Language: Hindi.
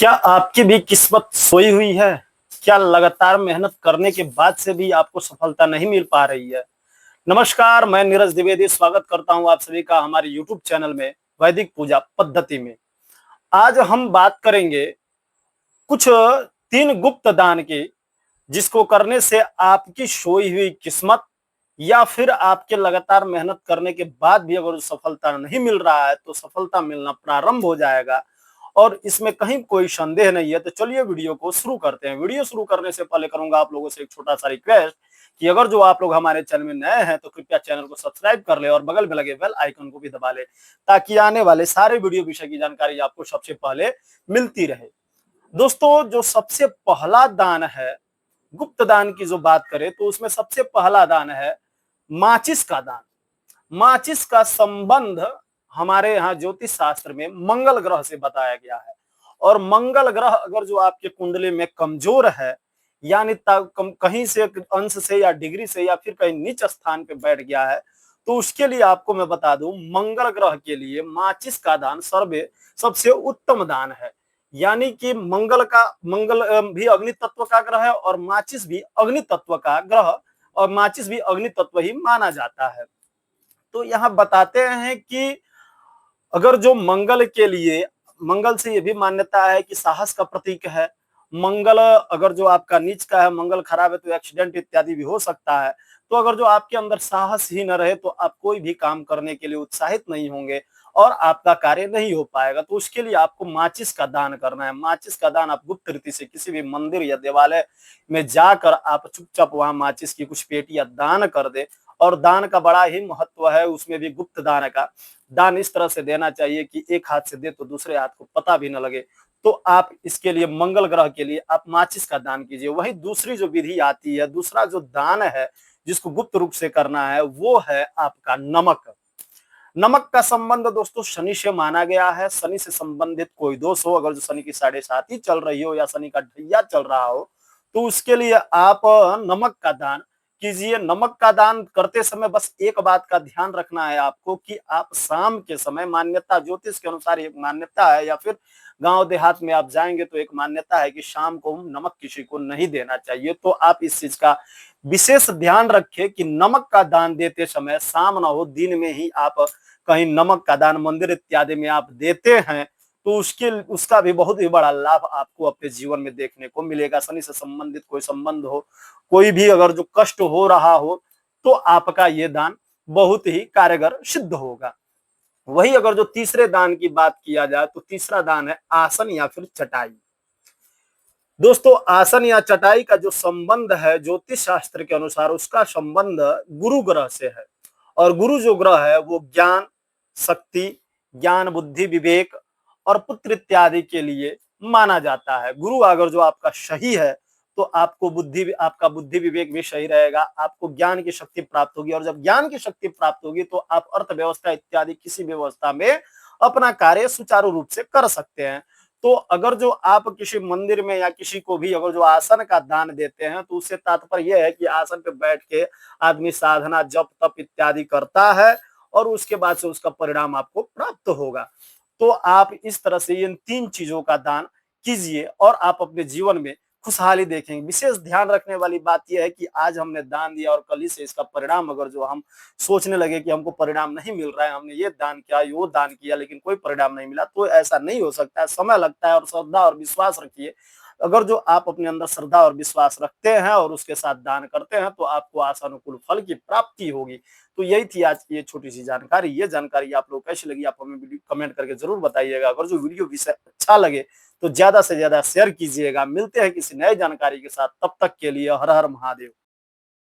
क्या आपकी भी किस्मत सोई हुई है? क्या लगातार मेहनत करने के बाद से भी आपको सफलता नहीं मिल पा रही है? नमस्कार, मैं नीरज द्विवेदी स्वागत करता हूं आप सभी का हमारे यूट्यूब चैनल में वैदिक पूजा पद्धति में। आज हम बात करेंगे कुछ 3 गुप्त दान की, जिसको करने से आपकी सोई हुई किस्मत या फिर आपके लगातार मेहनत करने के बाद भी अगर सफलता नहीं मिल रहा है तो सफलता मिलना प्रारंभ हो जाएगा और इसमें कहीं कोई संदेह नहीं है। तो चलिए वीडियो को शुरू करते हैं। वीडियो शुरू करने से पहले करूंगा आप लोगों से एक छोटा सा रिक्वेस्ट कि अगर जो आप लोग हमारे चैनल में नए हैं तो कृपया चैनल को सब्सक्राइब कर ले और बगल में लगे बेल आइकन को भी दबा ले, ताकि आने वाले सारे वीडियो विषय की जानकारी आपको सबसे पहले मिलती रहे। दोस्तों, जो सबसे पहला दान है, गुप्त दान की जो बात करें तो उसमें सबसे पहला दान है माचिस का दान। माचिस का संबंध हमारे यहाँ ज्योतिष शास्त्र में मंगल ग्रह से बताया गया है और मंगल ग्रह अगर जो आपके कुंडली में कमजोर है, यानी कहीं से अंश से या डिग्री से या फिर कहीं नीच स्थान पे बैठ गया है, तो उसके लिए आपको मैं बता दूं, मंगल ग्रह के लिए माचिस का दान सबसे उत्तम दान है। यानी कि मंगल भी अग्नि तत्व का ग्रह है और माचिस भी अग्नि तत्व का ग्रह और माचिस भी अग्नि तत्व ही माना जाता है। तो यहाँ बताते हैं कि अगर जो मंगल के लिए, मंगल से ये भी मान्यता है कि साहस का प्रतीक है। मंगल अगर जो आपका नीच का है, मंगल खराब है तो एक्सीडेंट इत्यादि भी हो सकता है। तो अगर जो आपके अंदर साहस ही न रहे तो आप कोई भी काम करने के लिए उत्साहित नहीं होंगे और आपका कार्य नहीं हो पाएगा। तो उसके लिए आपको माचिस का दान करना है। माचिस का दान आप गुप्त रीति से किसी भी मंदिर या देवालय में जाकर आप चुपचाप वहां माचिस की कुछ पेटियां दान कर दे। और दान का बड़ा ही महत्व है, उसमें भी गुप्त दान का। दान इस तरह से देना चाहिए कि एक हाथ से दे तो दूसरे हाथ को पता भी न लगे। तो आप इसके लिए मंगल ग्रह के लिए आप माचिस का दान कीजिए। वही दूसरी जो विधि आती है, दूसरा जो दान है जिसको गुप्त रूप से करना है, वो है आपका नमक। नमक का संबंध दोस्तों शनि से माना गया है। शनि से संबंधित कोई दोष हो, अगर जो शनि की 7.5 चल रही हो या शनि का ढैया चल रहा हो, तो उसके लिए आप नमक का दान कीजिए। नमक का दान करते समय बस एक बात का ध्यान रखना है आपको कि आप शाम के समय, मान्यता ज्योतिष के अनुसार एक मान्यता है, या फिर गांव देहात में आप जाएंगे तो एक मान्यता है कि शाम को नमक किसी को नहीं देना चाहिए। तो आप इस चीज का विशेष ध्यान रखें कि नमक का दान देते समय शाम ना हो, दिन में ही आप कहीं नमक का दान मंदिर इत्यादि में आप देते हैं तो उसका भी बहुत ही बड़ा लाभ आपको अपने जीवन में देखने को मिलेगा। शनि से संबंधित कोई संबंध हो, कोई भी अगर जो कष्ट हो रहा हो, तो आपका ये दान बहुत ही कारगर सिद्ध होगा। वही अगर जो तीसरे दान की बात किया जाए तो तीसरा दान है आसन या फिर चटाई। दोस्तों, आसन या चटाई का जो संबंध है ज्योतिष शास्त्र के अनुसार, उसका संबंध गुरु ग्रह से है। और गुरु जो ग्रह है वो ज्ञान, शक्ति, ज्ञान, बुद्धि, विवेक और पुत्र इत्यादि के लिए माना जाता है। गुरु अगर जो आपका सही है तो आपका बुद्धि विवेक भी सही रहेगा, आपको ज्ञान की शक्ति प्राप्त होगी और जब ज्ञान की शक्ति प्राप्त होगी तो आप अर्थव्यवस्था इत्यादि किसी भी व्यवस्था में अपना कार्य सुचारू रूप से कर सकते हैं। तो अगर जो आप किसी मंदिर में या किसी को भी अगर जो आसन का दान देते हैं तो उससे तात्पर्य यह है कि आसन पे बैठ के आदमी साधना, जप तप इत्यादि करता है और उसके बाद से उसका परिणाम आपको प्राप्त होगा। तो आप इस तरह से इन 3 चीजों का दान कीजिए और आप अपने जीवन में खुशहाली देखेंगे। विशेष ध्यान रखने वाली बात यह है कि आज हमने दान दिया और कल ही से इसका परिणाम अगर जो हम सोचने लगे कि हमको परिणाम नहीं मिल रहा है, हमने ये दान किया, वो दान किया, लेकिन कोई परिणाम नहीं मिला, तो ऐसा नहीं हो सकता है। समय लगता है और श्रद्धा और विश्वास रखिए। अगर जो आप अपने अंदर श्रद्धा और विश्वास रखते हैं और उसके साथ दान करते हैं तो आपको आशानुकूल फल की प्राप्ति होगी। तो यही थी आज की ये छोटी सी जानकारी। ये जानकारी आप लोग कैसी लगी आप हमें कमेंट करके जरूर बताइएगा। अगर जो वीडियो विषय अच्छा लगे तो ज्यादा से ज्यादा शेयर कीजिएगा। मिलते हैं किसी नए जानकारी के साथ, तब तक के लिए हर हर महादेव।